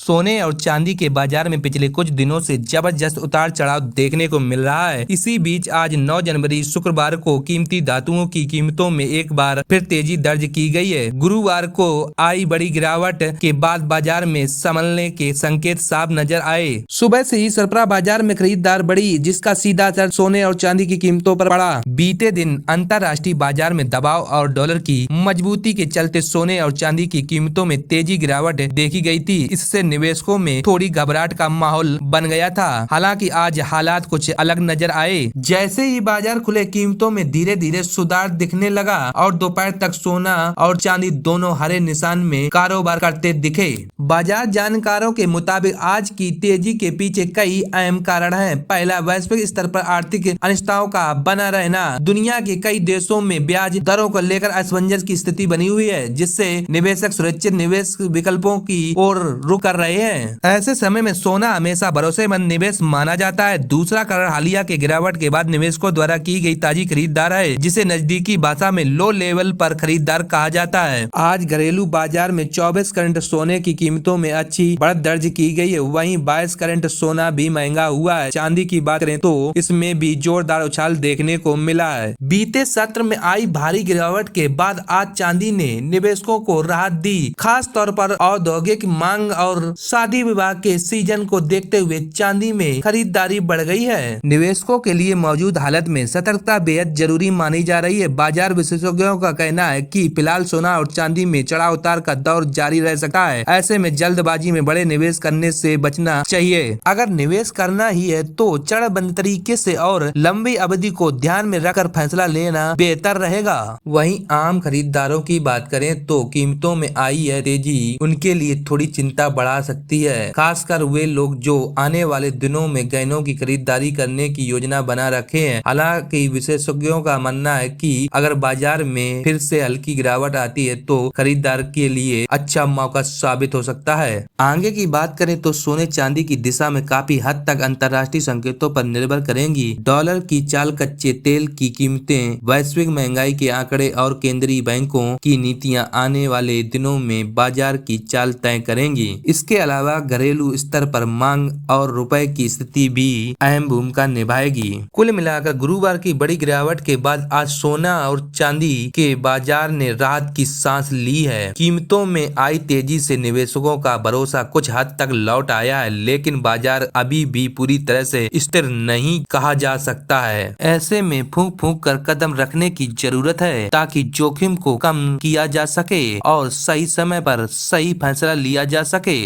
सोने और चांदी के बाजार में पिछले कुछ दिनों से जबरदस्त उतार चढ़ाव देखने को मिल रहा है। इसी बीच आज 9 जनवरी शुक्रवार को कीमती धातुओं की कीमतों में एक बार फिर तेजी दर्ज की गई है। गुरुवार को आई बड़ी गिरावट के बाद बाजार में संभलने के संकेत साफ नजर आए। सुबह से ही सरपरा बाजार में खरीदार बढ़ी, जिसका सीधा असर सोने और चांदी की कीमतों पर पड़ा। बीते दिन अंतर्राष्ट्रीय बाजार में दबाव और डॉलर की मजबूती के चलते सोने और चांदी की कीमतों में तेजी गिरावट देखी गई थी। इससे निवेशकों में थोड़ी घबराहट का माहौल बन गया था। हालांकि आज हालात कुछ अलग नजर आए। जैसे ही बाजार खुले, कीमतों में धीरे धीरे सुधार दिखने लगा और दोपहर तक सोना और चांदी दोनों हरे निशान में कारोबार करते दिखे। बाजार जानकारों के मुताबिक आज की तेजी के पीछे कई अहम कारण हैं। पहला, वैश्विक स्तर पर आर्थिक अनिश्चितताओं का बना रहना। दुनिया के कई देशों में ब्याज दरों को लेकर असमंजस की स्थिति बनी हुई है, जिससे निवेशक सुरक्षित निवेश विकल्पों की ओर रुख कर रहे हैं। ऐसे समय में सोना हमेशा भरोसेमंद निवेश माना जाता है। दूसरा कारण हालिया के गिरावट के बाद निवेशकों द्वारा की गई ताजी खरीदार है, जिसे नजदीकी भाषा में लो लेवल पर खरीदार कहा जाता है। आज घरेलू बाजार में 24 कैरेट सोने की कीमतों में अच्छी बढ़त दर्ज की गई है। वहीं 22 कैरेट सोना भी महंगा हुआ है। चांदी की बात करें तो इसमें भी जोरदार उछाल देखने को मिला है। बीते सत्र में आई भारी गिरावट के बाद आज चांदी ने निवेशकों को राहत दी। खास तौर पर औद्योगिक मांग और शादी विवाह के सीजन को देखते हुए चांदी में खरीदारी बढ़ गई है। निवेशकों के लिए मौजूद हालत में सतर्कता बेहद जरूरी मानी जा रही है। बाजार विशेषज्ञों का कहना है कि फिलहाल सोना और चांदी में चढ़ाव उतार का दौर जारी रह सकता है। ऐसे में जल्दबाजी में बड़े निवेश करने से बचना चाहिए। अगर निवेश करना ही है तो चरणबद्ध तरीके से और लंबी अवधि को ध्यान में रखकर फैसला लेना बेहतर रहेगा। वहीं आम खरीदारों की बात करें तो कीमतों में आई है तेजी उनके लिए थोड़ी चिंता बढ़ा सकती है, खासकर वे लोग जो आने वाले दिनों में गहनों की खरीदारी करने की योजना बना रखे हैं। हालांकि विशेषज्ञों का मानना है कि अगर बाजार में फिर से हल्की गिरावट आती है तो खरीदार के लिए अच्छा मौका साबित हो सकता है। आगे की बात करें तो सोने चांदी की दिशा में काफी हद तक अंतर्राष्ट्रीय संकेतों पर निर्भर करेंगी। डॉलर की चाल, कच्चे तेल की कीमतें, वैश्विक महंगाई के आंकड़े और केंद्रीय बैंकों की नीतियां आने वाले दिनों में बाजार की चाल तय करेंगी। इसके अलावा घरेलू स्तर पर मांग और रुपए की स्थिति भी अहम भूमिका निभाएगी। कुल मिलाकर गुरुवार की बड़ी गिरावट के बाद आज सोना और चांदी के बाजार ने राहत की सांस ली है। कीमतों में आई तेजी से निवेशकों का भरोसा कुछ हद तक लौट आया है, लेकिन बाजार अभी भी पूरी तरह से स्थिर नहीं कहा जा सकता है। ऐसे में फूंक फूंक कर कदम रखने की जरूरत है ताकि जोखिम को कम किया जा सके और सही समय पर सही फैसला लिया जा सके।